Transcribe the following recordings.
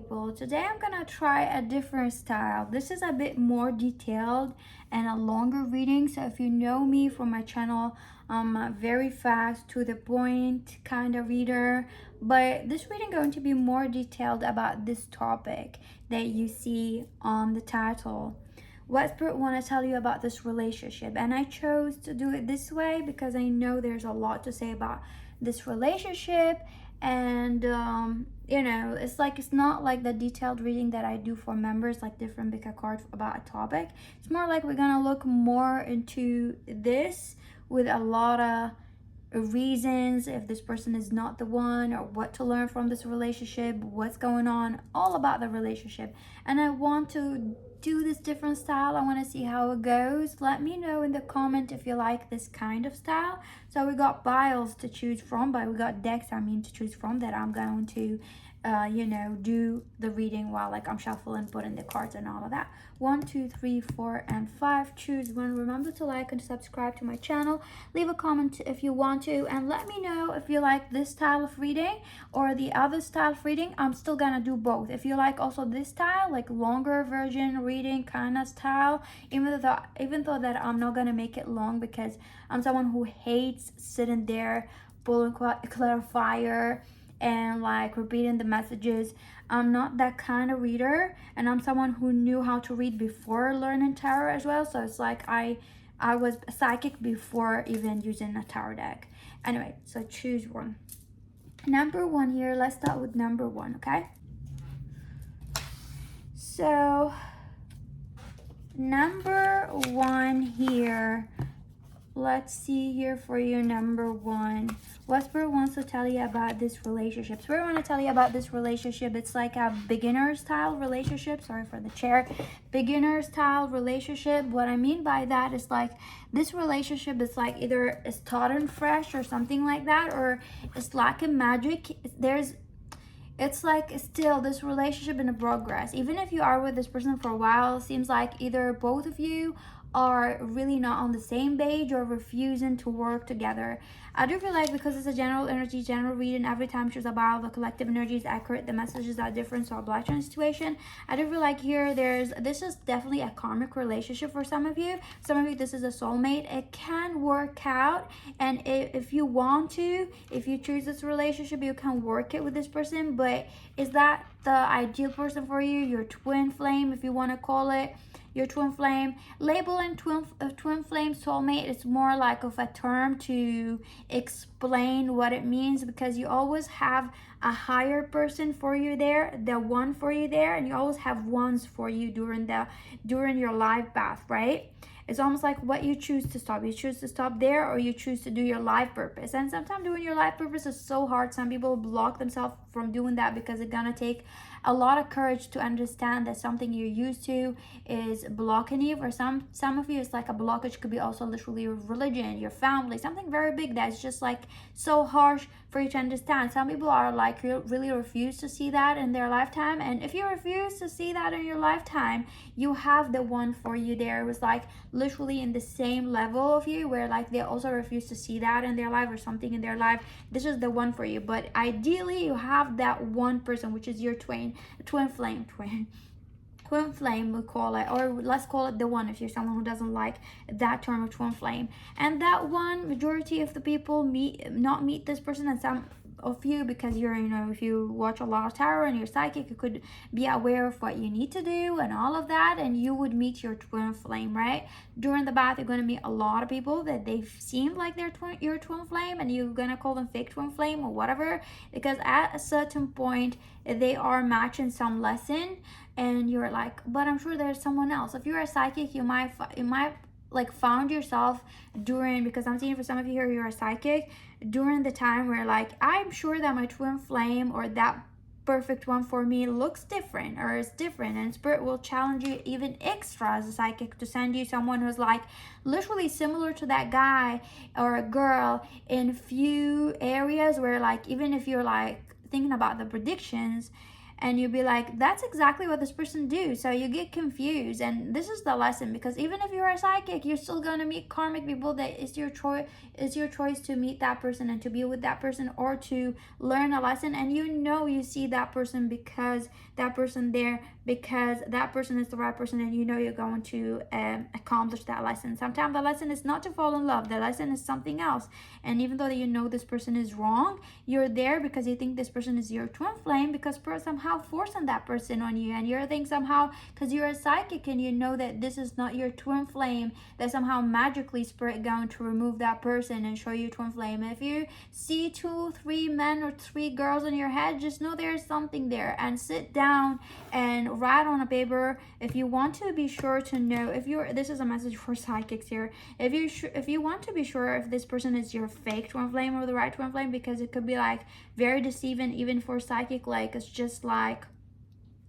people. Today I'm gonna try a different style. This is a bit more detailed and a longer reading. So if you know me from my channel, I'm a very fast to the point kind of reader. But this reading going to be more detailed about this topic that you see on the title. What Spirit want to tell you about this relationship? And I chose to do it this way because I know there's a lot to say about this relationship. And you know, it's not like the detailed reading that I do for members, like different pickacard about a topic. It's more like we're gonna look more into this with a lot of reasons, if this person is not the one, or what to learn from this relationship, what's going on, all about the relationship. And I want to do this different style. I want to see how it goes. Let me know in the comment if you like this kind of style. So we got piles to choose from, but we got decks to choose from that I'm going to you know, do the reading while like I'm shuffling, putting the cards and all of that. 1, 2, 3, 4, and 5. Choose one. Remember to like and subscribe to my channel. Leave a comment if you want to, and let me know if you like this style of reading or the other style of reading. I'm still gonna do both. If you like also this style, like longer version reading kind of style, even though that I'm not gonna make it long because I'm someone who hates sitting there pulling clarifier and like repeating the messages. I'm not that kind of reader, and I'm someone who knew how to read before learning tarot as well. So it's like I was psychic before even using a tarot deck. Anyway, so choose one. Number one here, let's start with number one, okay? So number one here, let's see here for you. Number one, what Spirit wants to tell you about this relationship? Spirit want to tell you about this relationship. It's like a beginner style relationship. Sorry for the chair. Beginner style relationship. What I mean by that is like this relationship is like either it's starting fresh or something like that, or it's like a magic. It's like still this relationship in a progress. Even if you are with this person for a while, it seems like either both of you are really not on the same page or refusing to work together. I do feel like because it's a general energy, general reading, every time she's about the collective energy is accurate, the messages are different, so a black trans situation. I do feel like here this is definitely a karmic relationship for some of you. Some of you, this is a soulmate. It can work out, and if you want to, if you choose this relationship, you can work it with this person. But is that the ideal person for you? Your twin flame, if you want to call it your twin flame. Labeling twin flame soulmate is more like of a term to explain what it means, because you always have a higher person for you there, the one for you there, and you always have ones for you during your life path, right? It's almost like what you choose to stop. You choose to stop there, or you choose to do your life purpose. And sometimes doing your life purpose is so hard. Some people block themselves from doing that because it's gonna take a lot of courage to understand that something you're used to is blocking you. For some of you, it's like a blockage could be also literally your religion, your family, something very big that's just like so harsh for you to understand. Some people are like really refuse to see that in their lifetime, and if you refuse to see that in your lifetime, you have the one for you there. It was like literally in the same level of you, where like they also refuse to see that in their life or something in their life. This is the one for you. But ideally you have that one person, which is your twin flame, we call it, or let's call it the one if you're someone who doesn't like that term of twin flame. And that one, majority of the people not meet this person, and some of you, because you're, you know, if you watch a lot of tarot and you're psychic, you could be aware of what you need to do and all of that, and you would meet your twin flame, right? During the bath, you're going to meet a lot of people that they seem like they're your twin flame, and you're going to call them fake twin flame or whatever, because at a certain point they are matching some lesson, and you're like, but I'm sure there's someone else. If you're a psychic, you might like found yourself during, because I'm seeing for some of you here, you're a psychic, during the time where like, I'm sure that my twin flame or that perfect one for me looks different or is different, and Spirit will challenge you even extra as a psychic to send you someone who's like literally similar to that guy or a girl in few areas, where like even if you're like thinking about the predictions, and you'll be like, that's exactly what this person do. So you get confused, and this is the lesson, because even if you're a psychic, you're still gonna meet karmic people that it's your choice to meet that person and to be with that person, or to learn a lesson. And you see that person because that person is the right person, and you're going to accomplish that lesson. Sometimes the lesson is not to fall in love, the lesson is something else. And even though this person is wrong, you're there because you think this person is your twin flame, because Spirit somehow forcing that person on you, and you're thinking somehow, because you're a psychic and you know that this is not your twin flame, that somehow magically Spirit going to remove that person and show you twin flame. And if you see 2, 3 men or 3 girls in your head, just know there's something there, and sit down and write on a paper. If you want to be sure to know, this is a message for psychics here, if you want to be sure if this person is your fake twin flame or the right twin flame, because it could be like very deceiving even for psychic, like it's just like,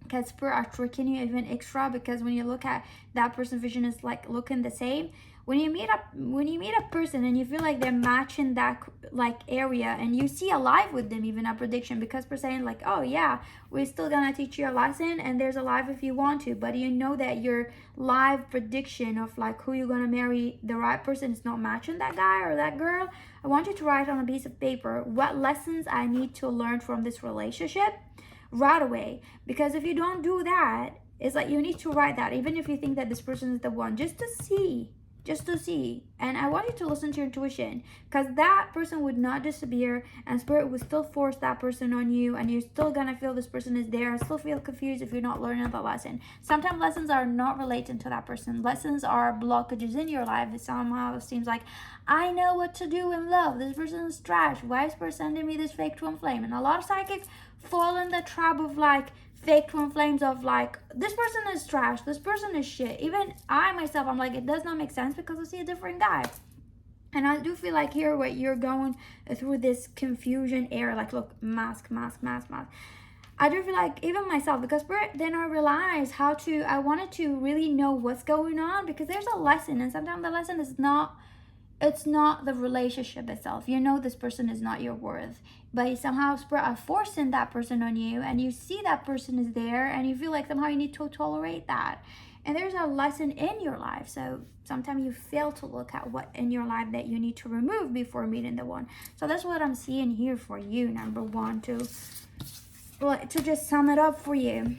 because Spirit are tricking you even extra, because when you look at that person's vision is like looking the same. When you meet a person and you feel like they're matching that like area, and you see a live with them, even a prediction, because we're saying like, oh yeah, we're still gonna teach you a lesson, and there's a live if you want to, but you know that your live prediction of like who you're gonna marry, the right person, is not matching that guy or that girl. I want you to write on a piece of paper what lessons I need to learn from this relationship right away, because if you don't do that, it's like you need to write that, even if you think that this person is the one, just to see. And I want you to listen to your intuition, because that person would not disappear, and Spirit would still force that person on you, and you're still gonna feel this person is there and still feel confused if you're not learning the lesson. Sometimes lessons are not related to that person. Lessons are blockages in your life. It somehow seems like, I know what to do in love, this person is trash, why is person sending me this fake twin flame? And a lot of psychics fall in the trap of like fake twin flames, of like, this person is trash, this person is shit. Even I myself, I'm like, it does not make sense, because I see a different guy. And I do feel like here what you're going through this confusion era, like look, mask. I do feel like even myself, because then I realized I wanted to really know what's going on, because there's a lesson, and sometimes the lesson is not, it's not the relationship itself. This person is not your worth, but somehow Spirit are forcing that person on you, and you see that person is there, and you feel like somehow you need to tolerate that. And there's a lesson in your life. So sometimes you fail to look at what in your life that you need to remove before meeting the one. So that's what I'm seeing here for you, number one, to just sum it up for you.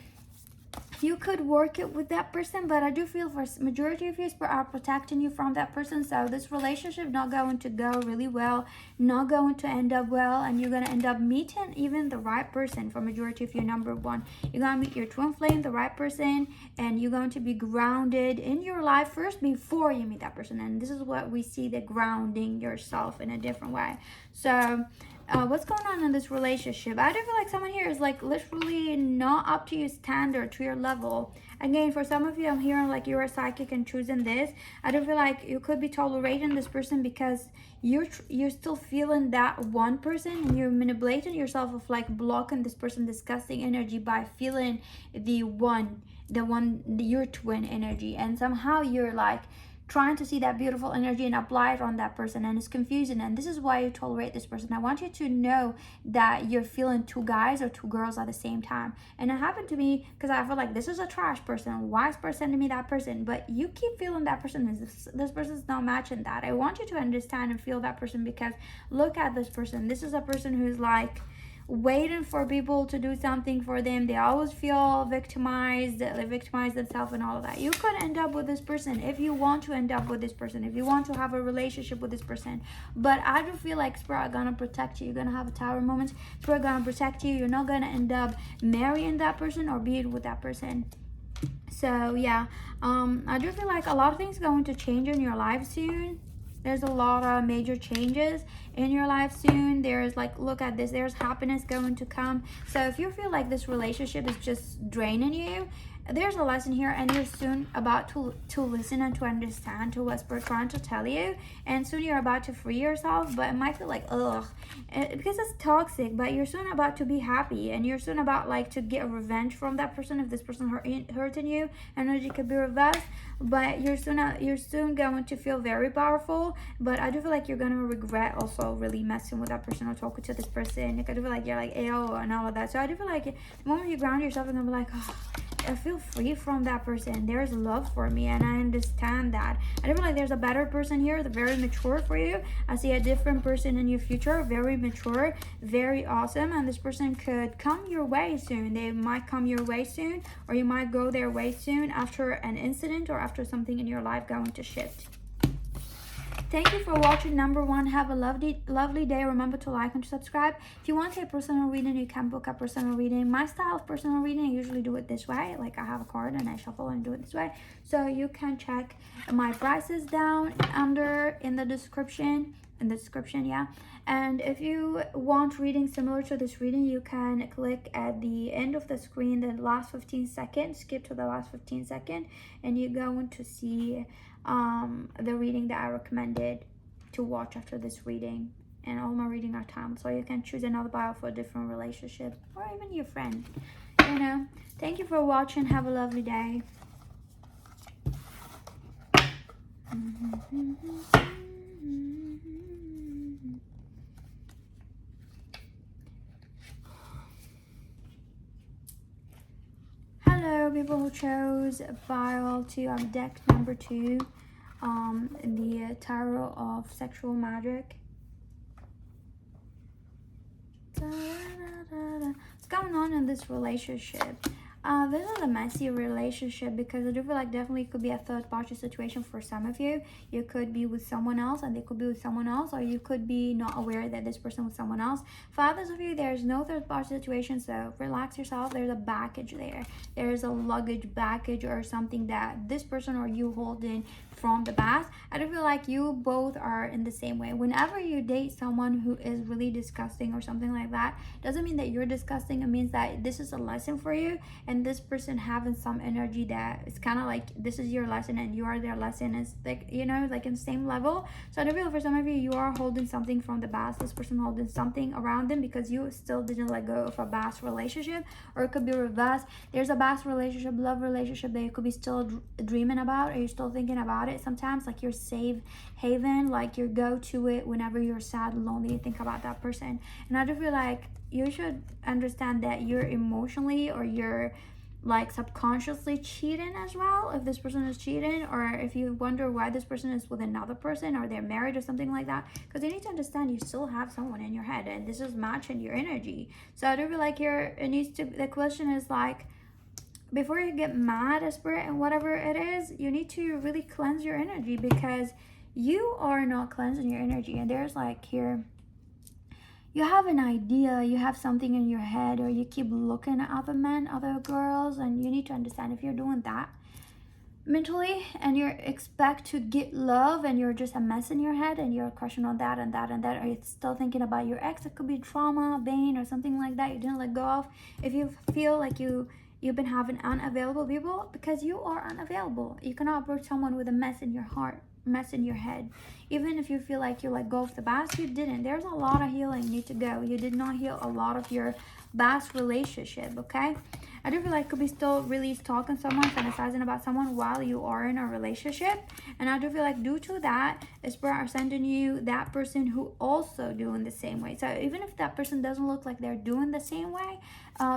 You could work it with that person, but I do feel for majority of you are protecting you from that person. So this relationship not going to go really well, not going to end up well, and you're going to end up meeting even the right person. For majority of you, number one, you're going to meet your twin flame, the right person, and you're going to be grounded in your life first before you meet that person. And this is what we see, the grounding yourself in a different way. So what's going on in this relationship? I do feel like someone here is like literally not up to your standard, to your level. Again, for some of you, I'm hearing like you're a psychic and choosing this. I do feel like you could be tolerating this person because you're still feeling that one person, and you're manipulating yourself of like blocking this person disgusting energy by feeling your twin energy, and somehow you're like trying to see that beautiful energy and apply it on that person, and it's confusing. And this is why you tolerate this person. I want you to know that you're feeling 2 guys or 2 girls at the same time. And it happened to me, because I feel like this is a trash person, why is person sending me that person? But you keep feeling that person this person's not matching that. I want you to understand and feel that person, because look at this person. This is a person who's like waiting for people to do something for them. They always feel victimized, they victimize themselves and all of that. You could end up with this person if you want to end up with this person, if you want to have a relationship with this person. But I do feel like Spirit are gonna protect you. You're gonna have a tower moment. Spirit gonna protect you. You're not gonna end up marrying that person or being with that person. So yeah, I do feel like a lot of things are going to change in your life soon. There's a lot of major changes in your life soon. There's like, look at this, there's happiness going to come. So if you feel like this relationship is just draining you, there's a lesson here, and you're soon about to listen and to understand to what Spirit trying to tell you, and soon you're about to free yourself. But it might feel like ugh, because it's toxic, but you're soon about to be happy, and you're soon about like to get revenge from that person if this person hurting you. Energy could be reversed, but you're soon going to feel very powerful. But I do feel like you're gonna regret also really messing with that person or talking to this person. I do feel like you're like AO and all of that. So I do feel like the moment you ground yourself, you're gonna be like, oh, I feel free from that person. There's love for me, and I understand that. I do feel like there's a better person here, very mature for you. I see a different person in your future, very mature, very awesome, and this person could come your way soon. They might come your way soon, or you might go their way soon after an incident or after something in your life going to shift. Thank you for watching. Number one, have a lovely day. Remember to like and subscribe. If you want a personal reading, you can book a personal reading. My style of personal reading, I usually do it this way. Like I have a card and I shuffle and do it this way. So you can check my prices down under in the description. Yeah. And if you want reading similar to this reading, you can click at the end of the screen, the last 15 seconds, skip to the last 15 seconds, and you're going to see the reading that I recommended to watch after this reading. And all my reading are timed, so you can choose another bio for a different relationship or even your friend, you know. Thank you for watching. Have a lovely day. Hello, people who chose pile 2 on deck number 2, the tarot of sexual magic. What's going on in this relationship? This is a messy relationship because I do feel like definitely could be a third party situation for some of you. You could be with someone else and they could be with someone else, or you could be not aware that this person was someone else. For others of you, there's no third party situation, so relax yourself. There's a baggage there. There's a luggage baggage or something that this person or you hold in from the past. I do feel like you both are in the same way. Whenever you date someone who is really disgusting or something like that, doesn't mean that you're disgusting. It means that this is a lesson for you, and this person having some energy that it's kind of like this is your lesson and you are their lesson. It's like, you know, like in the same level. So I do feel for some of you, you are holding something from the past. This person holding something around them because you still didn't let go of a past relationship, or it could be reversed. There's a past relationship, love relationship that you could be still dreaming about, or you're still thinking about it sometimes, like your safe haven, like your go to it whenever you're sad, lonely, you think about that person. And I do feel like you should understand that you're emotionally or you're like subconsciously cheating as well, if this person is cheating, or if you wonder why this person is with another person or they're married or something like that, because you need to understand you still have someone in your head and this is matching your energy. So I do feel like the question is like, before you get mad at spirit and whatever it is, you need to really cleanse your energy, because you are not cleansing your energy. And there's like here, you have an idea, you have something in your head, or you keep looking at other men, other girls, and you need to understand if you're doing that mentally and you expect to get love and you're just a mess in your head and you're crushing on that and that and that, or you're still thinking about your ex, it could be trauma, pain, or something like that you didn't let go of. If you feel like you've been having unavailable people, because you are unavailable. You cannot approach someone with a mess in your heart, mess in your head. Even if you feel like you let go of the past, you didn't. There's a lot of healing need to go. You did not heal a lot of your past relationship, okay? I do feel like could be still really stalking someone, fantasizing about someone while you are in a relationship. And I do feel like due to that, Spirit are sending you that person who also doing the same way. So even if that person doesn't look like they're doing the same way,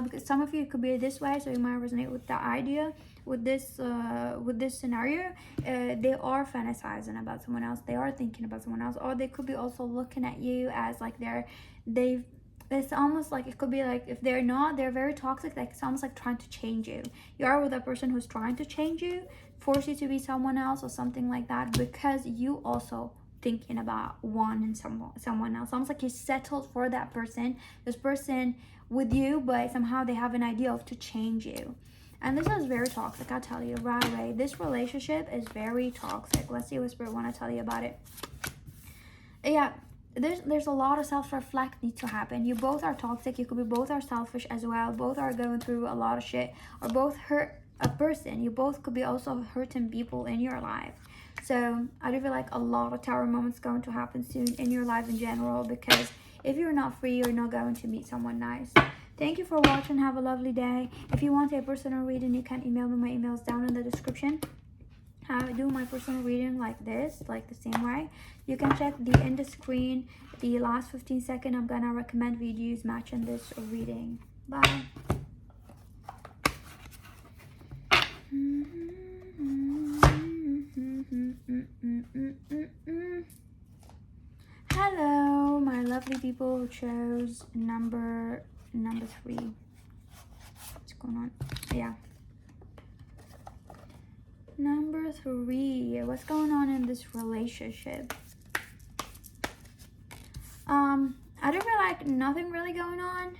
because some of you could be this way, so you might resonate with the idea with this scenario. They are fantasizing about someone else. They are thinking about someone else, or they could be also looking at you as like it's almost like, it could be like, if they're not, they're very toxic, like it's almost like trying to change you. You are with a person who's trying to change you, force you to be someone else or something like that, because you also thinking about wanting someone else. Almost like you settled for that person, this person with you, but somehow they have an idea of to change you. And this is very toxic, I'll tell you right away. This relationship is very toxic. Let's see what Spirit want to tell you about it. Yeah, there's a lot of self-reflect needs to happen. You both are toxic. You could be both are selfish as well. Both are going through a lot of shit, or both hurt a person. You both could be also hurting people in your life. So I do feel like a lot of tower moments going to happen soon in your life in general, because if you're not free, you're not going to meet someone nice. Thank you for watching. Have a lovely day. If you want a personal reading, you can email me. My email is down in the description. I do my personal reading like this, like the same way. You can check the end of screen, the last 15 seconds. I'm gonna recommend videos matching this reading. Bye. Hello, my lovely people who chose number 3. What's going on? Yeah. Number 3. What's going on in this relationship? I don't feel like nothing really going on.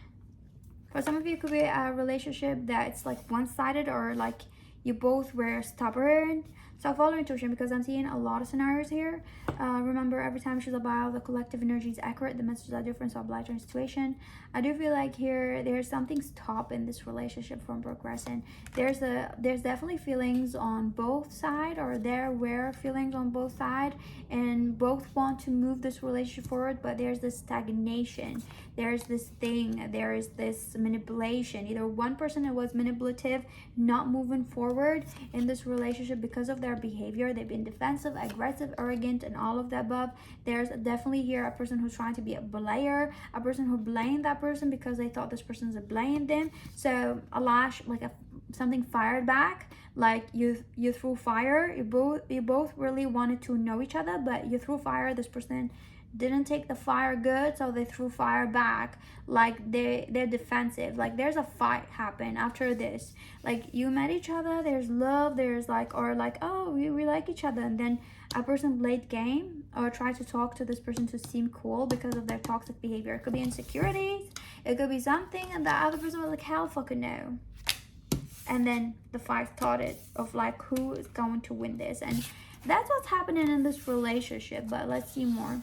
For some of you, it could be a relationship that's like one-sided, or like you both were stubborn. So follow intuition, because I'm seeing a lot of scenarios here. Remember, every time she's about the collective energy is accurate, the messages are different, so oblige on situation. I do feel like here there's something stopping this relationship from progressing. There's definitely feelings on both sides, or there were feelings on both sides, and both want to move this relationship forward, but there's this stagnation. There's this thing, there is this manipulation. Either one person was manipulative, not moving forward in this relationship because of their behavior. They've been defensive, aggressive, arrogant, and all of the above. There's definitely here a person who's trying to be a blamer, a person who blamed that person because they thought this person's blamed them. So a lash, like something fired back, like you threw fire. You both really wanted to know each other, but you threw fire. This person didn't take the fire good, so they threw fire back. Like they're defensive. Like there's a fight happen after this. Like you met each other, there's love, there's like, or like, oh, we like each other, and then a person played game or tried to talk to this person to seem cool because of their toxic behavior. It could be insecurities, it could be something, and the other person was like, hell fucking no. And then the fight started of like, who is going to win this? And that's what's happening in this relationship. But let's see more.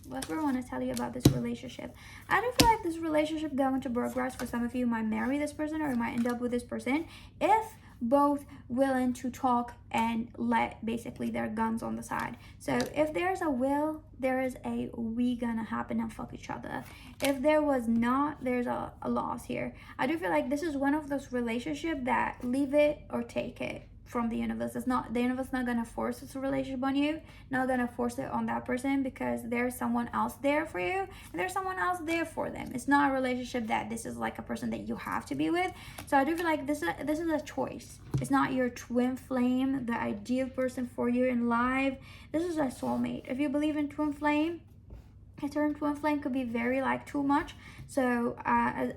What do I want to tell you about this relationship? I don't feel like this relationship going to progress. For some of you, might marry this person, or you might end up with this person if both willing to talk and let basically their guns on the side. So if there's a will, there is a we gonna happen and fuck each other. If there was not, there's a loss here. I do feel like this is one of those relationships that leave it or take it from the universe. It's not, the universe not gonna force this relationship on you, not gonna force it on that person, because there's someone else there for you and there's someone else there for them. It's not a relationship that this is like a person that you have to be with. So I do feel like this is a choice. It's not your twin flame, the ideal person for you in life. This is a soulmate. If you believe in twin flame, a certain twin flame could be very like too much. So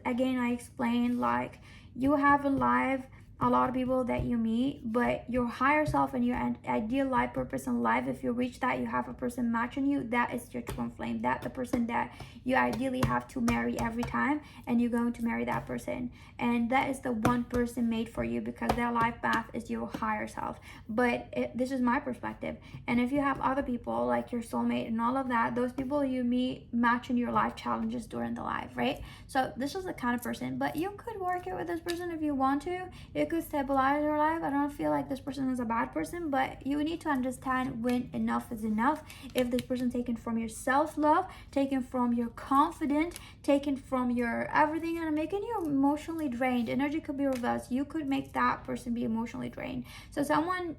again, I explained, like you have in life a lot of people that you meet, but your higher self and your ideal life purpose in life, if you reach that, you have a person matching you, that is your twin flame. That the person that you ideally have to marry every time, and you're going to marry that person, and that is the one person made for you, because their life path is your higher self. But this is my perspective. And if you have other people like your soulmate and all of that, those people you meet matching your life challenges during the life, right? So this is the kind of person. But you could work it with this person if you want to. You could stabilize your life. I don't feel like this person is a bad person, but you need to understand when enough is enough. If this person taken from your self-love, taken from your confidence, taken from your everything, and making you emotionally drained. Energy could be reversed. You could make that person be emotionally drained. So someone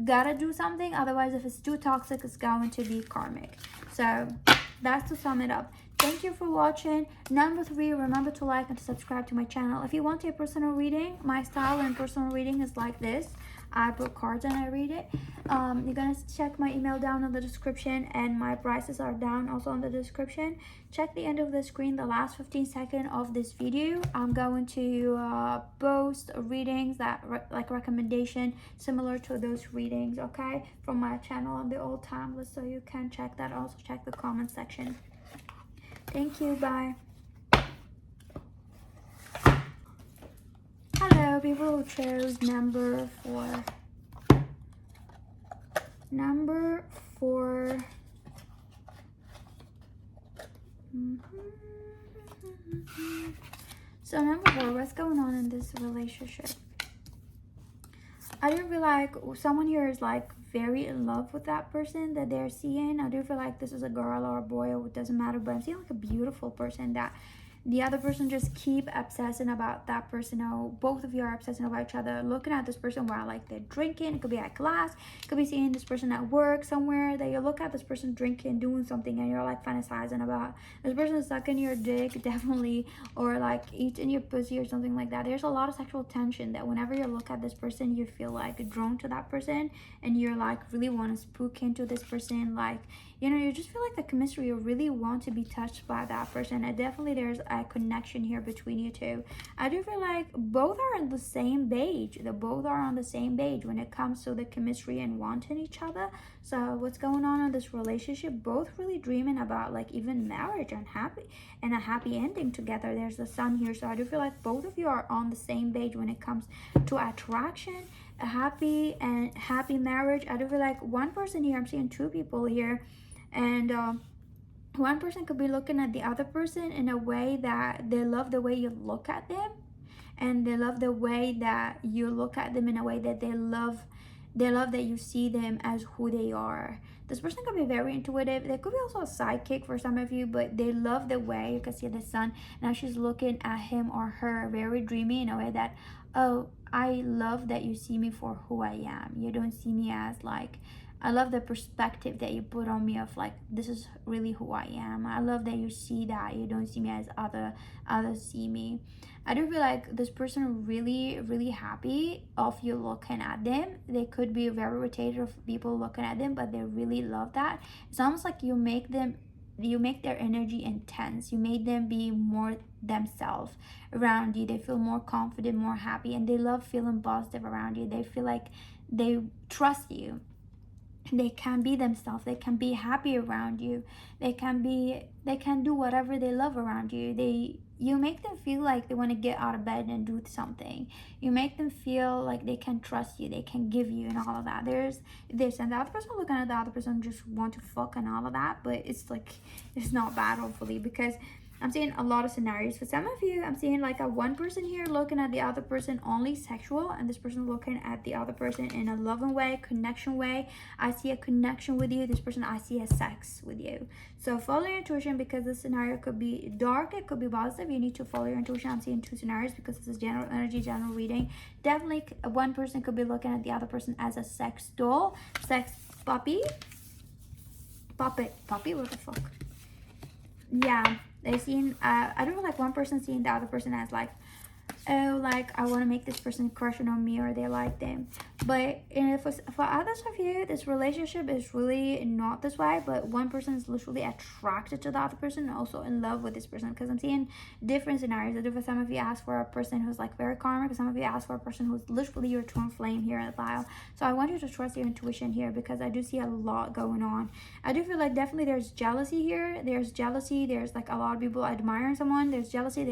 gotta do something, otherwise if it's too toxic, it's going to be karmic. So that's to sum it up. Thank you for watching. Number 3, remember to like and to subscribe to my channel. If you want a personal reading, my style in personal reading is like this. I put cards and I read it. You're gonna check my email down in the description, and my prices are down also in the description. Check the end of the screen, the last 15 seconds of this video. I'm going to post readings that like recommendation similar to those readings, okay, from my channel in the old timeless, so you can check that. Also check the comment section. Thank you. Bye. Hello, people who chose number 4. Number 4. So number 4, what's going on in this relationship? I do feel like someone here is like very in love with that person that they're seeing. I do feel like this is a girl or a boy, or it doesn't matter, but I'm seeing like a beautiful person that the other person just keep obsessing about that person. Oh, both of you are obsessing about each other, looking at this person while like they're drinking. It could be at class, it could be seeing this person at work somewhere, that you look at this person drinking, doing something, and you're like fantasizing about this person sucking your dick, definitely, or like eating your pussy or something like that. There's a lot of sexual tension that whenever you look at this person, you feel like drawn to that person, and you're like really want to spook into this person. Like, you know, you just feel like the chemistry, you really want to be touched by that person, and definitely there's a connection here between you two. I do feel like both are on the same page. They both are on the same page when it comes to the chemistry and wanting each other. So what's going on in this relationship? Both really dreaming about like even marriage and a happy ending together. There's the sun here, so I do feel like both of you are on the same page when it comes to attraction, a happy marriage. I do feel like one person here, I'm seeing 2 people here, and one person could be looking at the other person in a way that they love the way you look at them, and they love the way that you look at them in a way that they love that you see them as who they are. This person could be very intuitive. They could be also a sidekick for some of you, but they love the way you can see the sun. Now she's looking at him or her very dreamy in a way that, oh, I love that you see me for who I am. You don't see me as like, I love the perspective that you put on me of like, this is really who I am. I love that you see that you don't see me as others see me. I do feel like this person really happy of you looking at them. They could be very irritated of people looking at them, but they really love that. It's almost like you make their energy intense. You made them be more themselves around you. They feel more confident, more happy, and they love feeling positive around you. They feel like they trust you. They can be themselves. They can be happy around you. They can do whatever they love around you. You make them feel like they want to get out of bed and do something. You make them feel like they can trust you, they can give you, and all of that. There's this, and the other person looking at the other person just want to fuck and all of that, but it's like, it's not bad, hopefully, because I'm seeing a lot of scenarios. For some of you, I'm seeing like a one person here looking at the other person only sexual, and this person looking at the other person in a loving way, connection way. I see a connection with you. This person, I see a sex with you. So follow your intuition, because this scenario could be dark, it could be positive. You need to follow your intuition. I'm seeing 2 scenarios because this is general energy, general reading. Definitely one person could be looking at the other person as a sex doll, sex puppy, what the fuck? Yeah, they seen I don't know, like one person seeing the other person as like, oh, like I want to make this person crushing on me, or they like them. But for others of you, this relationship is really not this way, but one person is literally attracted to the other person and also in love with this person, because I'm seeing different scenarios. I do, for some of you, ask for a person who's like very karmic, some of you ask for a person who's literally your twin flame here in the pile. So I want you to trust your intuition here, because I do see a lot going on. I do feel like definitely there's jealousy here. There's jealousy. There's like a lot of people admiring someone. There's jealousy.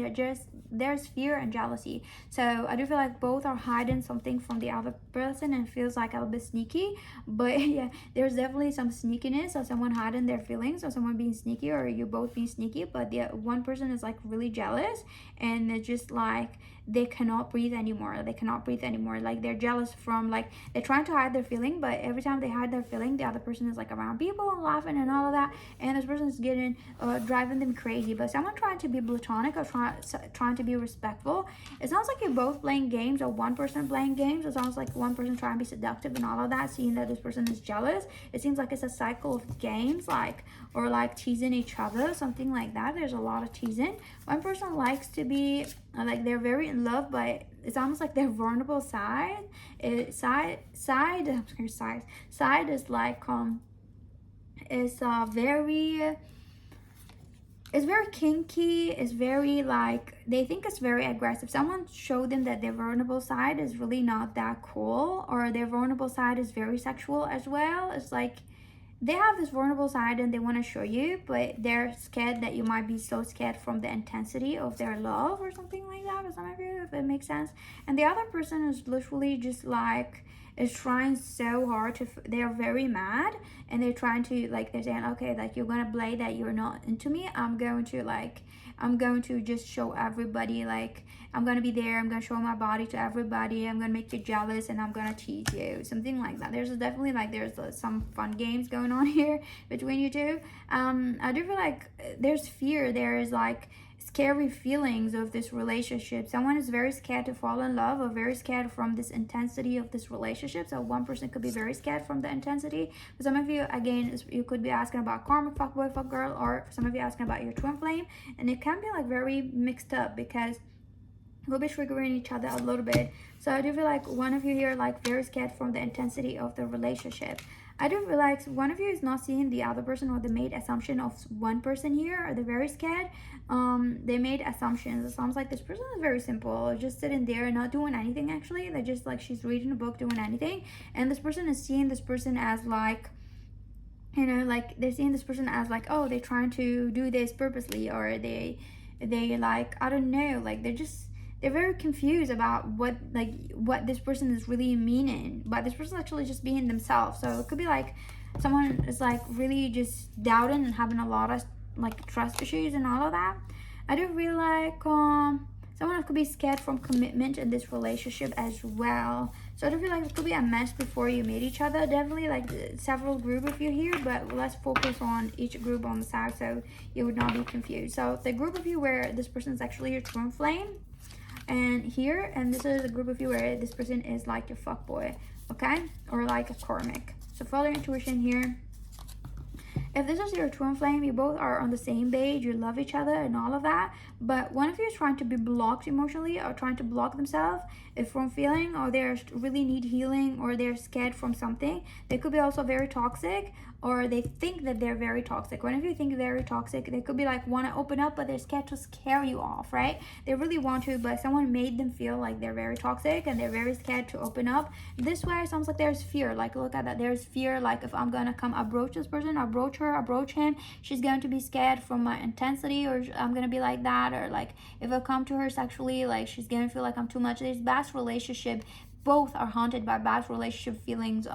There's fear and jealousy. So I do feel like both are hiding something from the other person, and feels like a little bit sneaky. But yeah, there's definitely some sneakiness of someone hiding their feelings, or someone being sneaky, or you both being sneaky. But the one person is like really jealous, and they're just like, they cannot breathe anymore. Like they're jealous from, like, they're trying to hide their feeling, but every time they hide their feeling, the other person is like around people and laughing and all of that, and this person is getting driving them crazy. But someone trying to be platonic, or trying to be respectful. It sounds like you're both playing games, or one person playing games. It sounds like one person trying to be seductive and all of that, seeing that this person is jealous. It seems like it's a cycle of games, like, or like teasing each other, something like that. There's a lot of teasing. One person likes to be like, they're very in love, but it's almost like their vulnerable side is like it's very kinky. It's very like, they think it's very aggressive. Someone showed them that their vulnerable side is really not that cool, or their vulnerable side is very sexual as well. It's like they have this vulnerable side and they want to show you, but they're scared that you might be so scared from the intensity of their love, or something like that, for some of you, if it makes sense. And the other person is literally just like, is trying so hard to, they're very mad, and they're trying to, like, they're saying, okay, like, you're gonna play that you're not into me, I'm going to just show everybody, like, I'm gonna be there, I'm gonna show my body to everybody, I'm gonna make you jealous, and I'm gonna tease you, something like that. There's definitely, like, there's some fun games going on here between you two. I do feel like there's fear, there is, like, scary feelings of this relationship. Someone is very scared to fall in love, or very scared from this intensity of this relationship. So one person could be very scared from the intensity. For some of you, again, you could be asking about karma, fuck boy, fuck girl, or some of you asking about your twin flame, and it can be, like, very mixed up, because we'll be triggering each other a little bit. So I do feel like one of you here, like, very scared from the intensity of the relationship. I do feel like one of you is not seeing the other person, or they made assumption of one person here, or they're very scared. They made assumptions. It sounds like this person is very simple, just sitting there not doing anything. Actually, they're just, like, she's reading a book, doing anything, and this person is seeing this person as, like, you know, like, they're seeing this person as, like, oh, they're trying to do this purposely, or they like, I don't know, like, they're very confused about what this person is really meaning, but this person is actually just being themselves. So it could be like someone is, like, really just doubting and having a lot of, like, trust issues and all of that. I do feel like someone could be scared from commitment in this relationship as well. So I do feel like it could be a mess before you meet each other. Definitely, like, several group of you here, but let's focus on each group on the side so you would not be confused. So the group of you where this person is actually your twin flame, and here, and this is a group of you where this person is, like, your fuckboy, okay, or like a karmic. So follow your intuition here. If this is your twin flame, you both are on the same page, you love each other and all of that, but one of you is trying to be blocked emotionally, or trying to block themselves if from feeling, or they really need healing, or they're scared from something. They could be also very toxic, or they think that they're very toxic. One of you think very toxic, they could be, like, want to open up, but they're scared to scare you off, right? They really want to, but someone made them feel like they're very toxic, and they're very scared to open up. This way, it sounds like there's fear. Like, look at that, there's fear, like, if I'm gonna come approach this person, approach her, approach him, she's going to be scared from my intensity, or I'm gonna be like that, or, like, if I come to her sexually, like, she's gonna feel like I'm too much. There's past relationship, both are haunted by bad relationship feelings,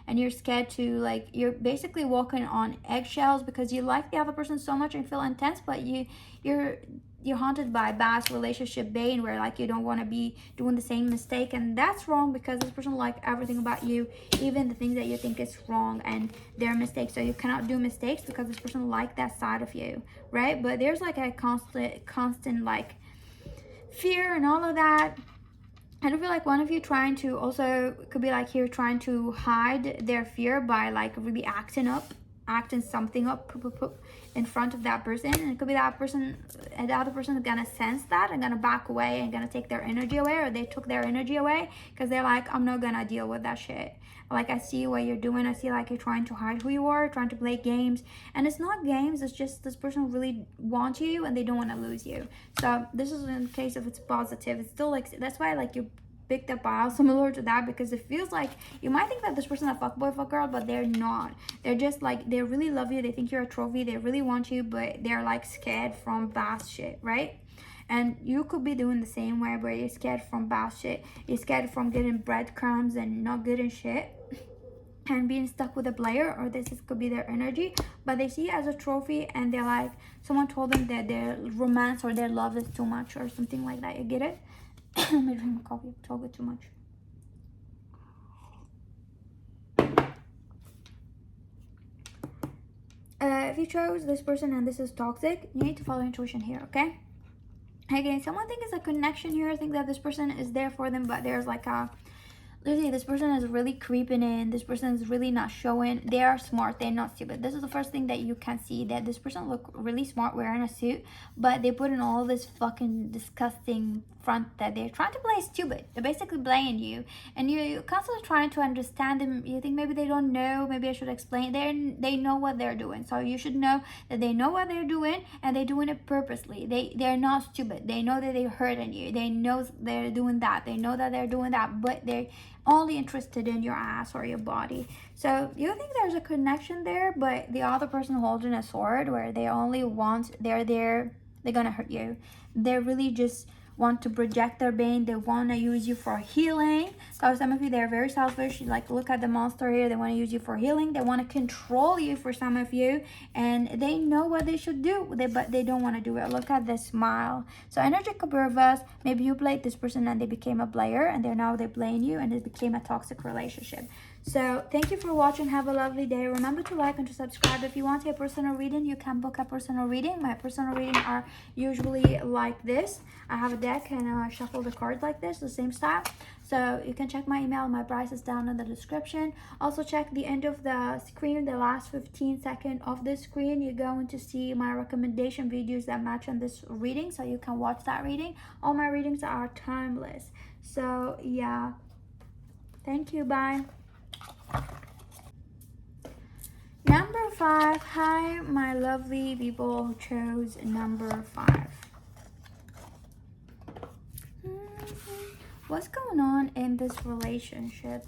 and you're scared to, like, you're basically walking on eggshells because you like the other person so much and feel intense, but you're haunted by bad relationship bane, where, like, you don't want to be doing the same mistake, and that's wrong, because this person like everything about you, even the things that you think is wrong and they're mistakes. So you cannot do mistakes because this person like that side of you, right? But there's, like, a constant like fear and all of that. I do feel like one of you trying to also, could be, like, here trying to hide their fear by, like, really acting something up in front of that person. And it could be that person, and the other person is gonna sense that and gonna back away and gonna take their energy away, or they took their energy away because they're like, I'm not gonna deal with that shit. Like, I see what you're doing, I see, like, you're trying to hide who you are, trying to play games, and it's not games, it's just this person really wants you and they don't want to lose you. So this is in case if it's positive, it's still, like, that's why, like, you picked up pile similar to that, because it feels like you might think that this person is a fuckboy, fuck girl, but they're not. They're just, like, they really love you, they think you're a trophy, they really want you, but they're, like, scared from bad shit, right? And you could be doing the same way, where you're scared from bad shit, you're scared from getting breadcrumbs and not getting shit and being stuck with a player, or this could be their energy, but they see it as a trophy, and they're like, someone told them that their romance or their love is too much, or something like that. You get it? Let me drink my coffee. Talk it too much. If you chose this person and this is toxic, you need to follow intuition here, okay? Again, someone thinks it's a connection here. I think that this person is there for them, but there's, like, a, literally, this person is really creeping in. This person is really not showing. They are smart. They're not stupid. This is the first thing that you can see, that this person look really smart wearing a suit, but they put in all this fucking disgusting front that they're trying to play stupid. They're basically playing you, and you're constantly trying to understand them. You think maybe they don't know. Maybe I should explain. They know what they're doing. So you should know that they know what they're doing, and they're doing it purposely. They're not stupid. They know that they're hurting you. They know they're doing that. They know that they're doing that, but they're only interested in your ass or your body. So you think there's a connection there, but the other person holding a sword, where they only want, they're gonna hurt you. They really just want to project their pain. They want to use you for healing. So some of you, they're very selfish. Like, look at the monster here. They want to use you for healing. They want to control you for some of you. And they know what they should do, but they don't want to do it. Look at the smile. So energy could be reversed. Maybe you played this person and they became a player, and they're playing you, and it became a toxic relationship. So thank you for watching. Have a lovely day. Remember to like and to subscribe. If you want a personal reading, you can book a personal reading. My personal readings are usually like this. I have a deck and I shuffle the cards like this, the same style. So you can check my email. My price is down in the description. Also check the end of the screen, the last 15 seconds of the screen. You're going to see my recommendation videos that match on this reading, so you can watch that reading. All my readings are timeless. So yeah, thank you. Bye. Number 5. Hi, my lovely people who chose number 5. What's going on in this relationship?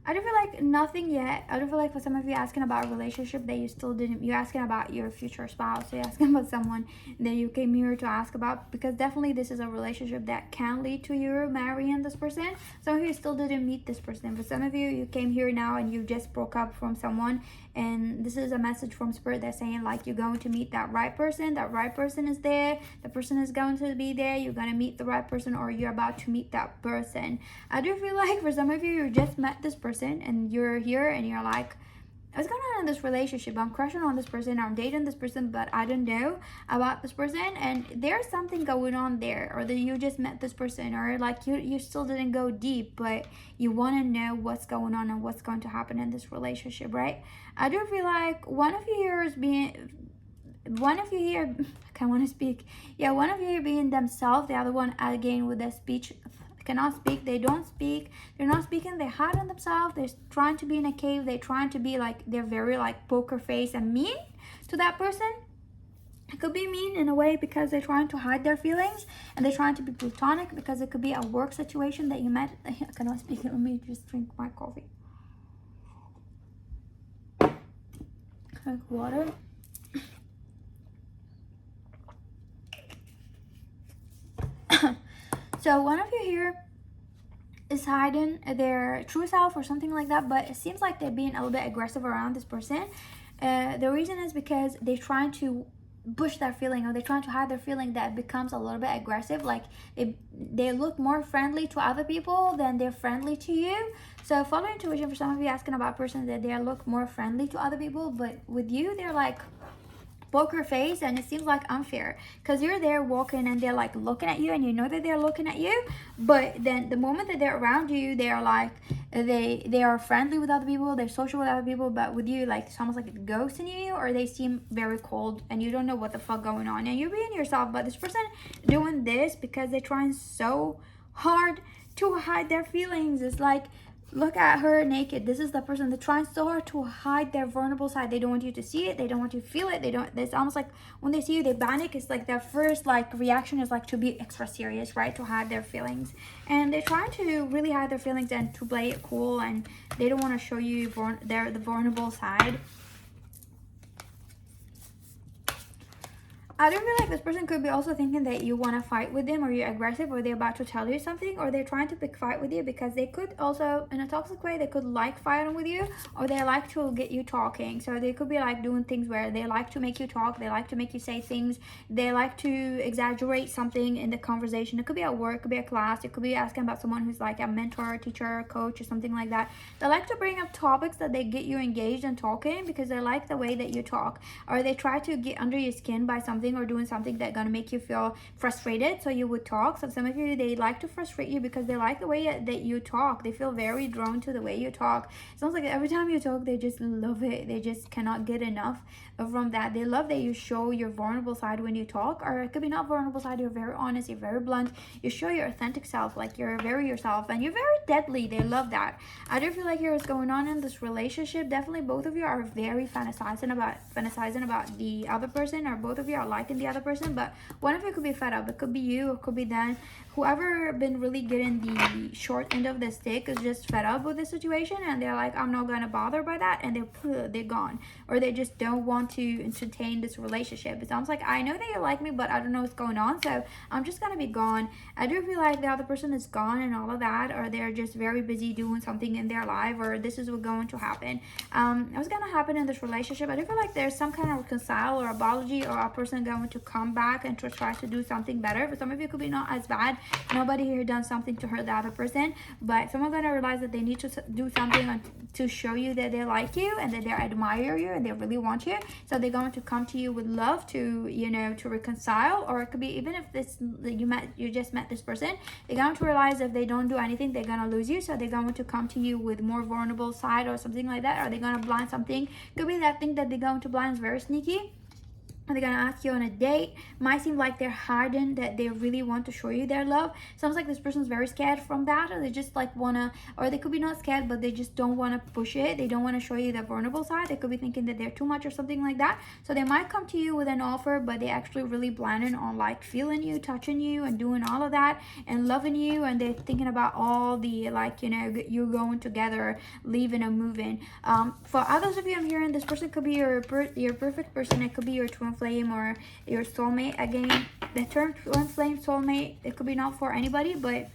I don't feel like nothing yet. I don't feel like for some of you asking about a relationship that you still didn't, you're asking about your future spouse, you're asking about someone that you came here to ask about, because definitely this is a relationship that can lead to you marrying this person. Some of you still didn't meet this person. For some of you, you came here now and you just broke up from someone, and this is a message from spirit that's saying like you're going to meet that right person. That right person is there. The person is going to be there. You're going to meet the right person, or you're about to meet that person. I do feel like for some of you, you just met this person and you're here and you're like, what's going on in this relationship? I'm crushing on this person, I'm dating this person, but I don't know about this person, and there's something going on there. Or that you just met this person, or like you still didn't go deep, but you want to know what's going on and what's going to happen in this relationship, right? I do feel like one of you here, I kind of want to speak. Yeah, one of you here being themselves, the other one again with the speech cannot speak. They don't speak. They're not speaking. They hide on themselves. They're trying to be in a cave. They're trying to be like, they're very like poker face and mean to that person. It could be mean in a way because they're trying to hide their feelings, and they're trying to be platonic because it could be a work situation that you met. I cannot speak. Let me just drink my coffee. Drink water. So one of you here is hiding their true self or something like that, but it seems like they're being a little bit aggressive around this person. The reason is because they're trying to push their feeling, or they're trying to hide their feeling, that becomes a little bit aggressive. Like they look more friendly to other people than they're friendly to you. So follow intuition for some of you asking about a person that they look more friendly to other people, but with you they're like poker face, and it seems like unfair because you're there walking and they're like looking at you, and you know that they're looking at you, but then the moment that they're around you, they're like they are friendly with other people, they're social with other people, but with you, like it's almost like it's ghosting you, or they seem very cold and you don't know what the fuck going on, and you're being yourself. But this person doing this because they're trying so hard to hide their feelings. It's like, look at her naked. This is the person that tries so hard to hide their vulnerable side. They don't want you to see it. They don't want you to feel it. It's almost like when they see you, they panic. It's like their first like reaction is like to be extra serious, right? To hide their feelings. And they try to really hide their feelings and to play it cool. And they don't want to show you the vulnerable side. I don't feel like this person could be also thinking that you want to fight with them, or you're aggressive, or they're about to tell you something, or they're trying to pick fight with you, because they could also, in a toxic way, they could like fighting with you, or they like to get you talking. So they could be like doing things where they like to make you talk, they like to make you say things, they like to exaggerate something in the conversation. It could be at work, it could be a class, it could be asking about someone who's like a mentor, teacher, coach, or something like that. They like to bring up topics that they get you engaged in talking because they like the way that you talk, or they try to get under your skin by something or doing something that's gonna make you feel frustrated, so you would talk. So some of you, they like to frustrate you because they like the way that you talk. They feel very drawn to the way you talk. It sounds like every time you talk, they just love it. They just cannot get enough from that. They love that you show your vulnerable side when you talk, or it could be not vulnerable side. You're very honest, you're very blunt, you show your authentic self, like you're very yourself, and you're very deadly. They love that. I do feel like here is going on in this relationship. Definitely both of you are very fantasizing about the other person, or both of you are like liking the other person, but one of you could be fed up. It could be you, it could be them. Whoever been really getting the short end of the stick is just fed up with the situation, and they're like, I'm not gonna bother by that, and they're gone, or they just don't want to entertain this relationship. It sounds like, I know that you like me, but I don't know what's going on, so I'm just gonna be gone. I do feel like the other person is gone and all of that, or they're just very busy doing something in their life, or this is what's going to happen. What's gonna happen in this relationship, I do feel like there's some kind of reconcile or apology, or a person going to come back and to try to do something better. For some of you, it could be not as bad. Nobody here done something to hurt the other person, but someone's gonna realize that they need to do something to show you that they like you and that they admire you and they really want you. So they're going to come to you with love to, you know, to reconcile. Or it could be, even if this you just met this person, they're going to realize if they don't do anything, they're gonna lose you. So they're going to come to you with more vulnerable side or something like that, or they're gonna blind something. Could be that thing that they're going to blind is very sneaky. They're gonna ask you on a date. Might seem like they're hiding that they really want to show you their love. Sounds like this person's very scared from that, or they just like wanna, or they could be not scared, but they just don't want to push it. They don't want to show you the vulnerable side. They could be thinking that they're too much or something like that. So they might come to you with an offer, but they actually really planning on like feeling you, touching you, and doing all of that, and loving you, and they're thinking about all the, like, you know, you're going together, leaving and moving. For others of you, I'm hearing this person could be your perfect person. It could be your twin flame or your soulmate. Again, the term twin flame, soulmate, it could be not for anybody, but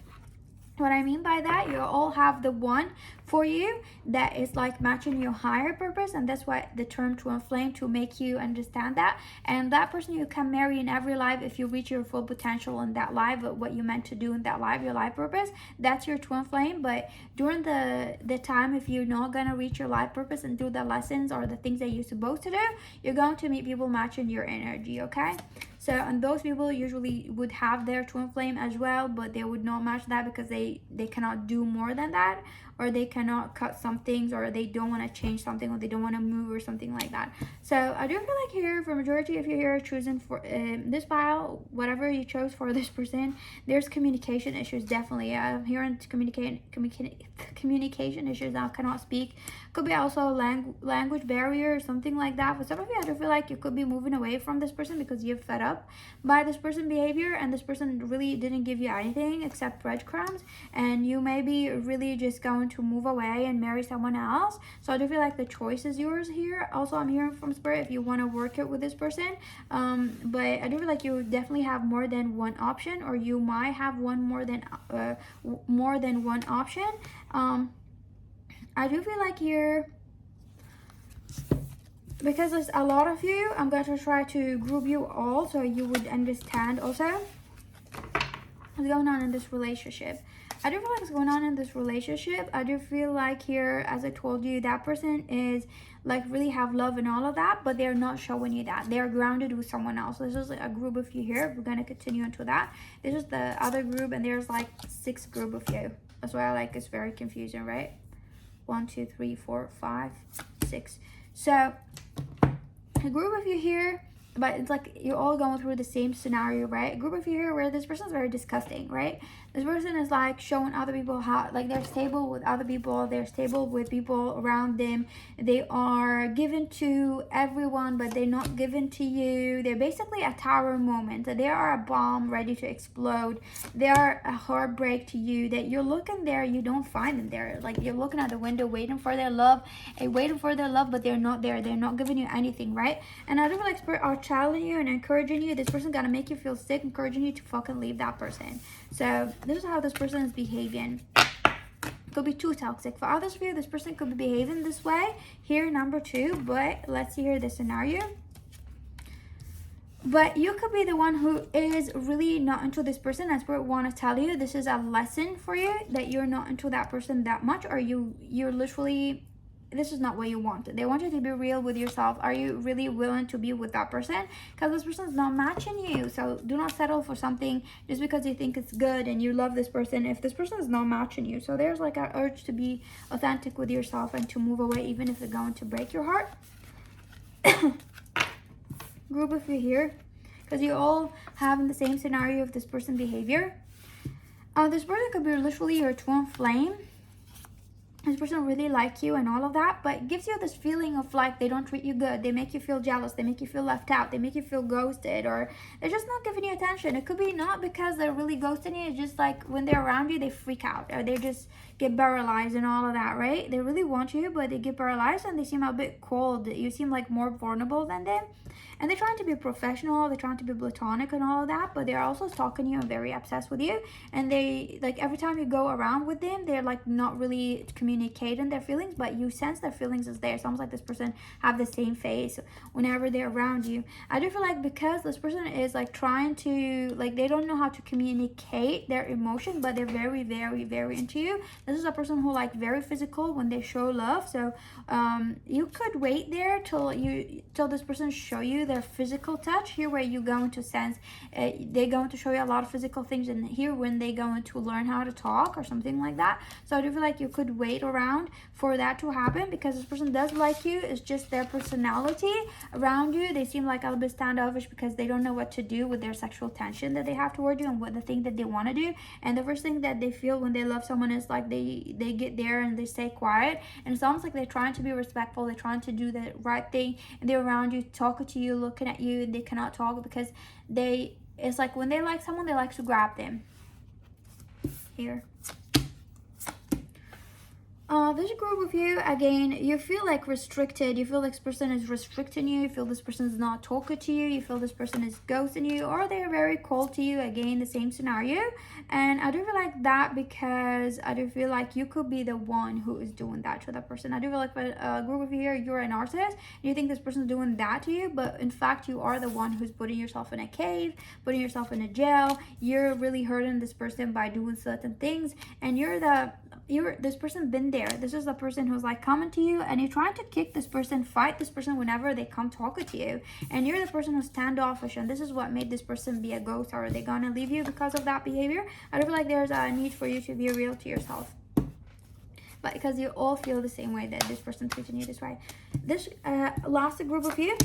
what I mean by that, you all have the one for you that is like matching your higher purpose, and that's why the term twin flame, to make you understand that. And that person you can marry in every life if you reach your full potential in that life, what you meant to do in that life, your life purpose. That's your twin flame. But during the time, if you're not gonna reach your life purpose and do the lessons or the things that you're supposed to do, you're going to meet people matching your energy, okay? So, and those people usually would have their twin flame as well, but they would not match that because they cannot do more than that, or they cannot cut some things, or they don't want to change something, or they don't want to move or something like that. So I do feel like here, for majority of you here choosing for this pile, whatever you chose for this person, there's communication issues. Definitely, I'm hearing communication issues. I cannot speak. Could be also language barrier or something like that. For some of you, I do feel like you could be moving away from this person because you're fed up by this person's behavior, and this person really didn't give you anything except breadcrumbs, and you may be really just going to move away and marry someone else. So I do feel like the choice is yours here. Also, I'm hearing from Spirit if you want to work it with this person, but I do feel like you definitely have more than one option, or you might have more than one option. I do feel like here, because there's a lot of you, I'm going to try to group you all so you would understand also what's going on in this relationship. I do feel like what's going on in this relationship, I do feel like here, as I told you, that person is like really have love and all of that, but they're not showing you that. They're grounded with someone else. This is a group of you here. We're going to continue into that. This is the other group, and there's like 6 group of you. That's why I like it's very confusing, right? 1, 2, 3, 4, 5, 6. So a group of you here, but it's like you're all going through the same scenario, right? A group of you here where this person's very disgusting, right? This person is like showing other people how, like, they're stable with other people, they're stable with people around them, they are given to everyone, but they're not given to you. They're basically a tower moment. They are a bomb ready to explode. They are a heartbreak to you, that you're looking there, you don't find them there. Like, you're looking at the window waiting for their love, but they're not there. They're not giving you anything, right? And I do feel like Spirit are challenging you and encouraging you. This person gonna make you feel sick, encouraging you to fucking leave that person. So this is how this person is behaving. Could be too toxic. For others of you, this person could be behaving this way here, number 2. But let's see here the scenario. But you could be the one who is really not into this person, and Spirit want to tell you this is a lesson for you, that you're not into that person that much, or you're literally, this is not what you want. They want you to be real with yourself. Are you really willing to be with that person? Because this person is not matching you. So do not settle for something just because you think it's good and you love this person if this person is not matching you. So there's like an urge to be authentic with yourself and to move away, even if it's going to break your heart. Group of you here, because you all have in the same scenario of this person behavior. This person could be literally your twin flame. this person really like you and all of that, but it gives you this feeling of like they don't treat you good, they make you feel jealous, they make you feel left out, they make you feel ghosted, or they're just not giving you attention. It could be not because they're really ghosting you, it's just like when they're around you they freak out, or they just get paralyzed and all of that, right? They really want you, but they get paralyzed and they seem a bit cold. You seem like more vulnerable than them, and they're trying to be professional, they're trying to be platonic and all of that, but they're also stalking you and very obsessed with you. And they, like, every time you go around with them, they're like not really communicating their feelings, but you sense their feelings is there. It's almost like this person have the same face whenever they're around you. I do feel like because this person is like trying to, like, they don't know how to communicate their emotion, but they're very, very, very into you. This is a person who like very physical when they show love. So you could wait there till this person show you their physical touch. Here where you're going to sense they're going to show you a lot of physical things, and here when they're going to learn how to talk or something like that. So I do feel like you could wait around for that to happen, because this person does like you. It's just their personality around you. They seem like a little bit standoffish because they don't know what to do with their sexual tension that they have toward you and what the thing that they want to do. And the first thing that they feel when they love someone is like they get there and they stay quiet, and it's almost like they're trying to be respectful, they're trying to do the right thing, and they're around you, talking to you, looking at you, and they cannot talk because it's like when they like someone, they like to grab them. Here. This group of you, again, you feel like restricted. You feel like this person is restricting you. You feel this person is not talking to you. You feel this person is ghosting you, or they're very cold to you. Again, the same scenario. And I do feel like that because I do feel like you could be the one who is doing that to that person. I do feel like for a group of you here, you're a narcissist, and you think this person is doing that to you, but in fact, you are the one who's putting yourself in a cave, putting yourself in a jail. You're really hurting this person by doing certain things, and this person been there. This is the person who's like coming to you, and you're trying to kick this person, fight this person whenever they come talking to you, and you're the person who's standoffish, and this is what made this person be a ghost. Or are they gonna leave you because of that behavior? I feel like there's a need for you to be real to yourself, but because you all feel the same way that this person treating you this way. This last group of you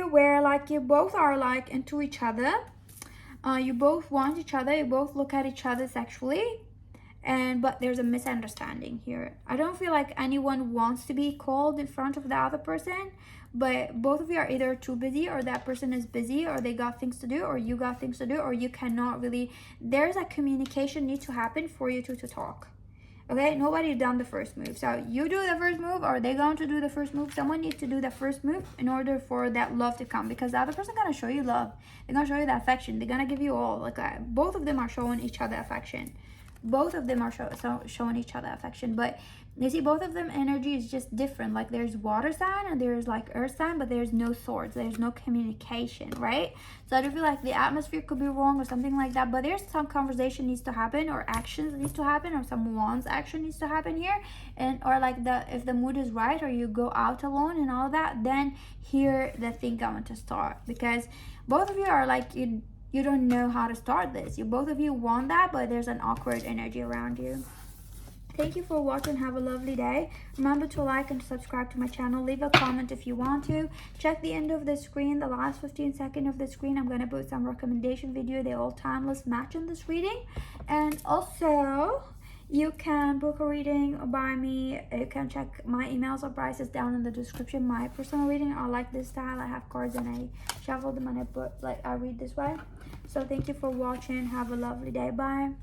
where like you both are like into each other. You both want each other, you both look at each other sexually, but there's a misunderstanding here. I don't feel like anyone wants to be called in front of the other person, but both of you are either too busy, or that person is busy, or they got things to do, or you got things to do, or you cannot really, there's a communication need to happen for you two to talk. Okay, nobody done the first move. So you do the first move, or they going to do the first move. Someone needs to do the first move in order for that love to come, because the other person gonna show you love. They're gonna show you the affection. They're gonna give you all. Like both of them are showing each other affection. Both of them are showing each other affection, but you see both of them energy is just different. Like there's water sign and there's like earth sign, but there's no swords, there's no communication, right? So I do feel like the atmosphere could be wrong or something like that, but there's some conversation needs to happen, or actions needs to happen, or someone's action needs to happen here. And or like if the mood is right, or you go out alone and all that, then here the thing going to start, because both of you are like you don't know how to start this. Both of you want that, but there's an awkward energy around you. Thank you for watching. Have a lovely day. Remember to like and subscribe to my channel. Leave a comment if you want to. Check the end of the screen, the last 15 seconds of the screen. I'm going to put some recommendation video. They're all timeless, matching this reading. And also, you can book a reading by me. You can check my emails or prices down in the description. My personal reading are like this style. I have cards and I shuffle them and I read this way. So thank you for watching. Have a lovely day. Bye.